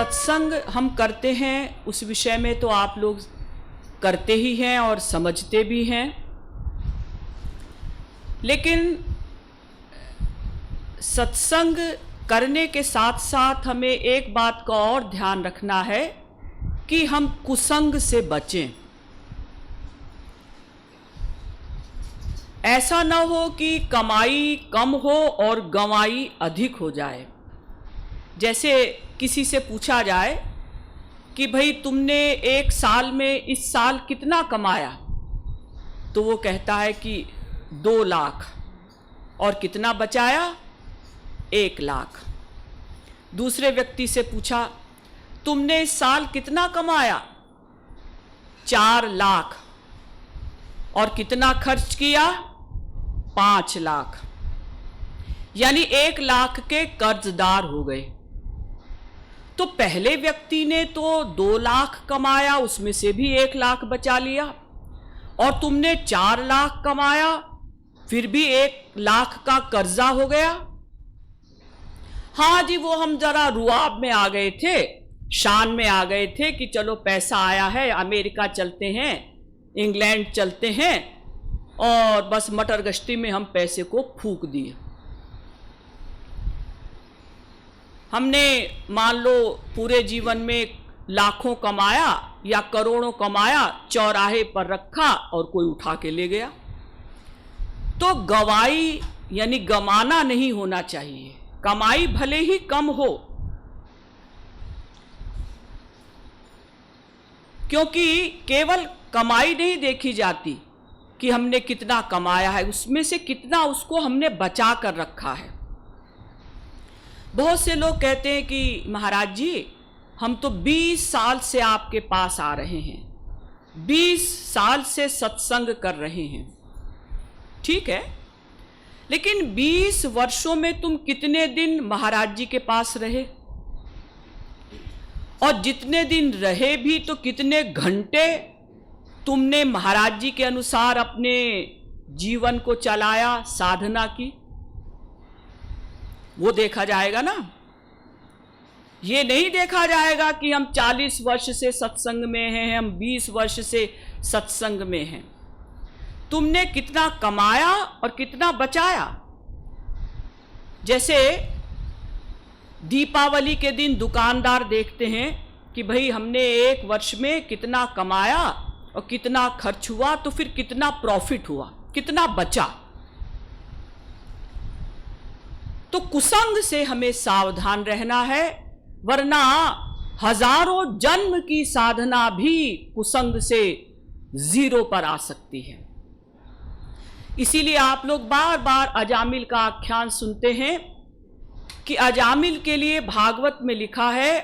सत्संग हम करते हैं उस विषय में तो आप लोग करते ही हैं और समझते भी हैं, लेकिन सत्संग करने के साथ साथ हमें एक बात का और ध्यान रखना है कि हम कुसंग से बचें। ऐसा न हो कि कमाई कम हो और गंवाई अधिक हो जाए। जैसे किसी से पूछा जाए कि भाई तुमने एक साल में इस साल कितना कमाया, तो वो कहता है कि 2 लाख। और कितना बचाया? 1 लाख। दूसरे व्यक्ति से पूछा तुमने इस साल कितना कमाया? 4 लाख। और कितना खर्च किया? 5 लाख। यानी 1 लाख के कर्जदार हो गए। तो पहले व्यक्ति ने तो 2 लाख कमाया, उसमें से भी 1 लाख बचा लिया, और तुमने 4 लाख कमाया, फिर भी 1 लाख का कर्जा हो गया। हाँ जी, वो हम जरा रुआब में आ गए थे, शान में आ गए थे कि चलो पैसा आया है, अमेरिका चलते हैं, इंग्लैंड चलते हैं, और बस मटर गश्ती में हम पैसे को फूंक दिए। हमने मान लो पूरे जीवन में लाखों कमाया या करोड़ों कमाया, चौराहे पर रखा और कोई उठा के ले गया। तो गवाई यानी गमाना नहीं होना चाहिए। कमाई भले ही कम हो, क्योंकि केवल कमाई नहीं देखी जाती कि हमने कितना कमाया है, उसमें से कितना उसको हमने बचा कर रखा है। बहुत से लोग कहते हैं कि महाराज जी हम तो 20 साल से आपके पास आ रहे हैं, 20 साल से सत्संग कर रहे हैं। ठीक है, लेकिन 20 वर्षों में तुम कितने दिन महाराज जी के पास रहे? और जितने दिन रहे भी तो कितने घंटे तुमने महाराज जी के अनुसार अपने जीवन को चलाया, साधना की? वो देखा जाएगा ना। ये नहीं देखा जाएगा कि हम 40 वर्ष से सत्संग में हैं, हम 20 वर्ष से सत्संग में हैं। तुमने कितना कमाया और कितना बचाया। जैसे दीपावली के दिन दुकानदार देखते हैं कि भाई हमने 1 वर्ष में कितना कमाया और कितना खर्च हुआ, तो फिर कितना प्रॉफिट हुआ, कितना बचा। तो कुसंग से हमें सावधान रहना है, वरना हजारों जन्म की साधना भी कुसंग से 0 पर आ सकती है। इसीलिए आप लोग बार बार अजामिल का आख्यान सुनते हैं कि अजामिल के लिए भागवत में लिखा है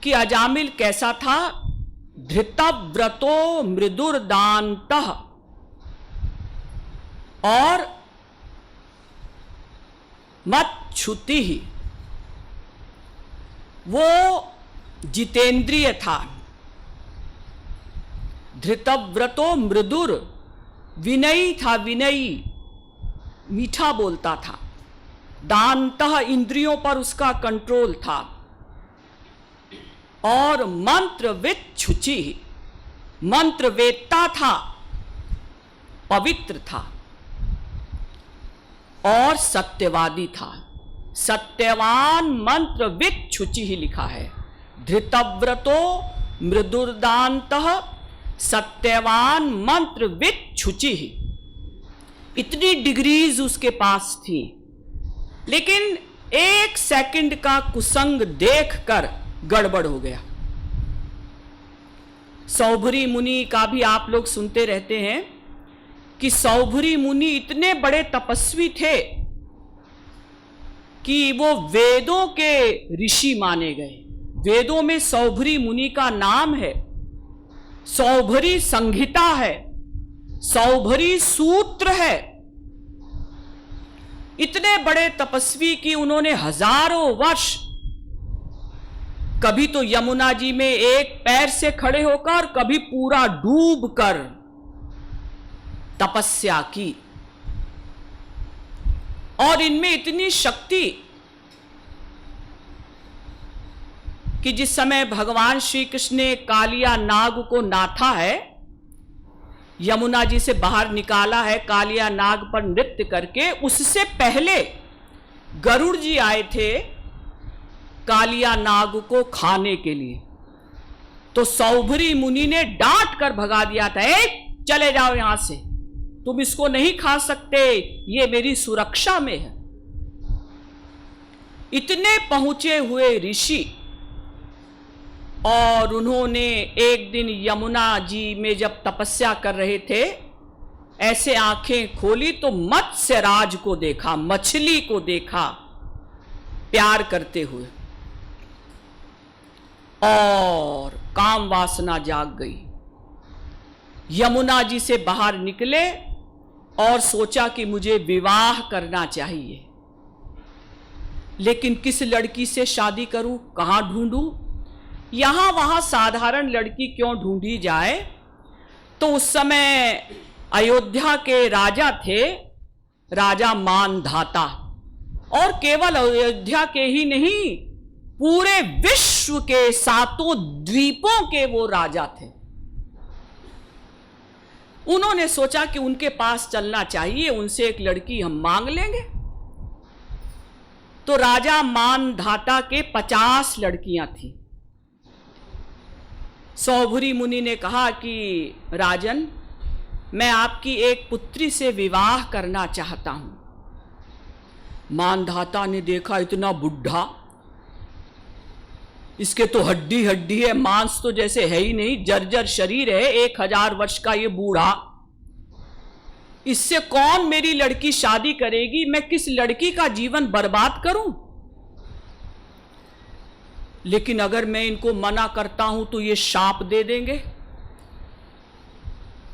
कि अजामिल कैसा था? धृतव्रतो मृदुर्दान्तः, और मच्छुति ही। वो जितेंद्रिय था। धृतव्रतो मृदुर, विनयी था, विनयी, मीठा बोलता था। दान्तः, इंद्रियों पर उसका कंट्रोल था। और मंत्रविद शुचि, मंत्र वेत्ता था, पवित्र था, और सत्यवादी था। सत्यवान मंत्रविद शुचि ही लिखा है। धृतव्रतो मृदुर्दान्तः सत्यवान मंत्रविद शुचि ही। इतनी डिग्रीज उसके पास थी, लेकिन 1 सेकंड का कुसंग देखकर गड़बड़ हो गया। सौभरी मुनि का भी आप लोग सुनते रहते हैं कि सौभरी मुनि इतने बड़े तपस्वी थे कि वो वेदों के ऋषि माने गए। वेदों में सौभरी मुनि का नाम है, सौभरी संहिता है, सौभरी सूत्र है। इतने बड़े तपस्वी कि उन्होंने हजारों वर्ष, कभी तो यमुना जी में 1 पैर से खड़े होकर, कभी पूरा डूब कर तपस्या की। और इनमें इतनी शक्ति कि जिस समय भगवान श्री कृष्ण ने कालिया नाग को नाथा है, यमुना जी से बाहर निकाला है कालिया नाग पर नृत्य करके, उससे पहले गरुड़ जी आए थे कालिया नाग को खाने के लिए। तो सौभरी मुनि ने डांट कर भगा दिया था, चले जाओ यहां से, तुम इसको नहीं खा सकते, ये मेरी सुरक्षा में है। इतने पहुंचे हुए ऋषि, और उन्होंने एक दिन यमुना जी में जब तपस्या कर रहे थे, ऐसे आंखें खोली तो मत्स्य राज को देखा, मछली को देखा प्यार करते हुए, और काम वासना जाग गई। यमुना जी से बाहर निकले और सोचा कि मुझे विवाह करना चाहिए, लेकिन किस लड़की से शादी करूं, कहां ढूंढूं, यहां वहां साधारण लड़की क्यों ढूंढी जाए। तो उस समय अयोध्या के राजा थे, राजा मानधाता, और केवल अयोध्या के ही नहीं, पूरे विश्व के 7 द्वीपों के वो राजा थे। उन्होंने सोचा कि उनके पास चलना चाहिए, उनसे एक लड़की हम मांग लेंगे। तो राजा मानधाता के 50 लड़कियां थीं। सौभरी मुनि ने कहा कि राजन, मैं आपकी एक पुत्री से विवाह करना चाहता हूं। मानधाता ने देखा, इतना बुढ़ा, इसके तो हड्डी हड्डी है, मांस तो जैसे है ही नहीं, जर्जर शरीर है, 1000 वर्ष का ये बूढ़ा, इससे कौन मेरी लड़की शादी करेगी, मैं किस लड़की का जीवन बर्बाद करूं। लेकिन अगर मैं इनको मना करता हूं तो ये शाप दे देंगे।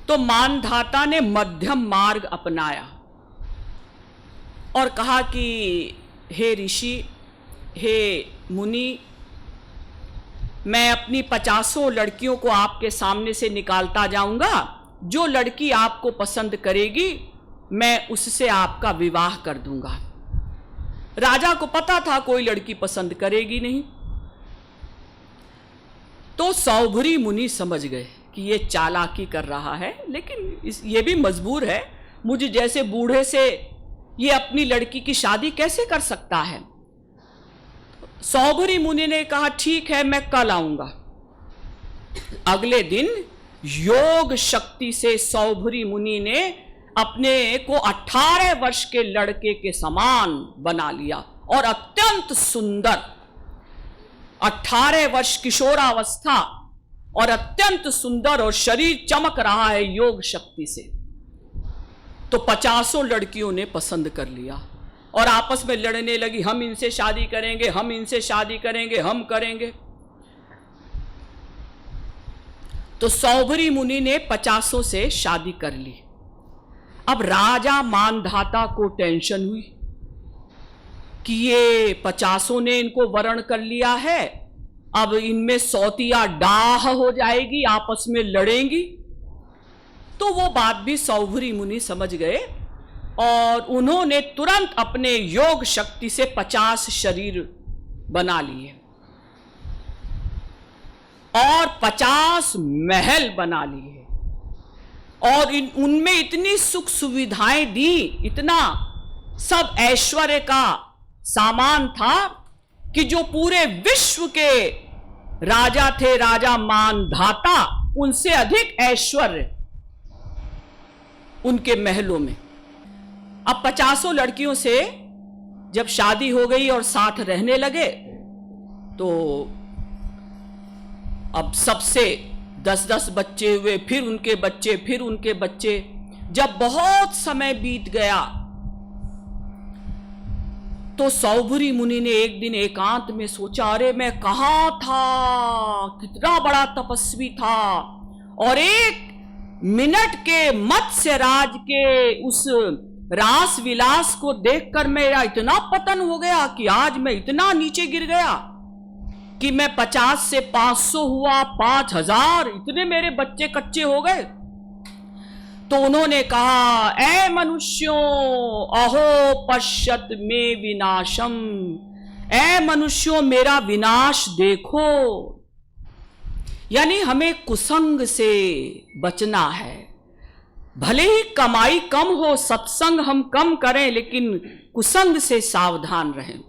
तो मानधाता ने मध्यम मार्ग अपनाया और कहा कि हे ऋषि, हे मुनि, मैं अपनी 50 लड़कियों को आपके सामने से निकालता जाऊंगा, जो लड़की आपको पसंद करेगी मैं उससे आपका विवाह कर दूंगा। राजा को पता था कोई लड़की पसंद करेगी नहीं। तो सौभरी मुनि समझ गए कि ये चालाकी कर रहा है, लेकिन ये भी मजबूर है, मुझे जैसे बूढ़े से ये अपनी लड़की की शादी कैसे कर सकता है। सौभरी मुनि ने कहा ठीक है, मैं कल आऊंगा। अगले दिन योग शक्ति से सौभरी मुनि ने अपने को 18 वर्ष के लड़के के समान बना लिया और अत्यंत सुंदर, 18 वर्ष किशोरावस्था और अत्यंत सुंदर, और शरीर चमक रहा है योग शक्ति से। तो 50 लड़कियों ने पसंद कर लिया और आपस में लड़ने लगी, हम इनसे शादी करेंगे, हम इनसे शादी करेंगे, हम करेंगे। तो सौभरी मुनि ने 50 से शादी कर ली। अब राजा मानधाता को टेंशन हुई कि ये 50 ने इनको वरण कर लिया है, अब इनमें सौतिया डाह हो जाएगी, आपस में लड़ेंगी। तो वो बात भी सौभरी मुनि समझ गए और उन्होंने तुरंत अपने योग शक्ति से 50 शरीर बना लिए और 50 महल बना लिए और उनमें इतनी सुख सुविधाएं दी, इतना सब ऐश्वर्य का सामान था कि जो पूरे विश्व के राजा थे, राजा मानधाता, उनसे अधिक ऐश्वर्य उनके महलों में। अब 50 लड़कियों से जब शादी हो गई और साथ रहने लगे, तो अब सबसे 10-10 बच्चे हुए, फिर उनके बच्चे, फिर उनके बच्चे। जब बहुत समय बीत गया तो सौभरी मुनि ने एक दिन एकांत में सोचा, अरे मैं कहां था, कितना बड़ा तपस्वी था, और 1 मिनट के मत्स्य राज के उस रास विलास को देखकर मेरा इतना पतन हो गया कि आज मैं इतना नीचे गिर गया कि मैं 50 से 500 हुआ, 5000, इतने मेरे बच्चे कच्चे हो गए। तो उन्होंने कहा, ऐ मनुष्यों, अहो पश्यत में विनाशम, ऐ मनुष्यों मेरा विनाश देखो। यानी हमें कुसंग से बचना है। भले ही कमाई कम हो, सत्संग हम कम करें, लेकिन कुसंग से सावधान रहें।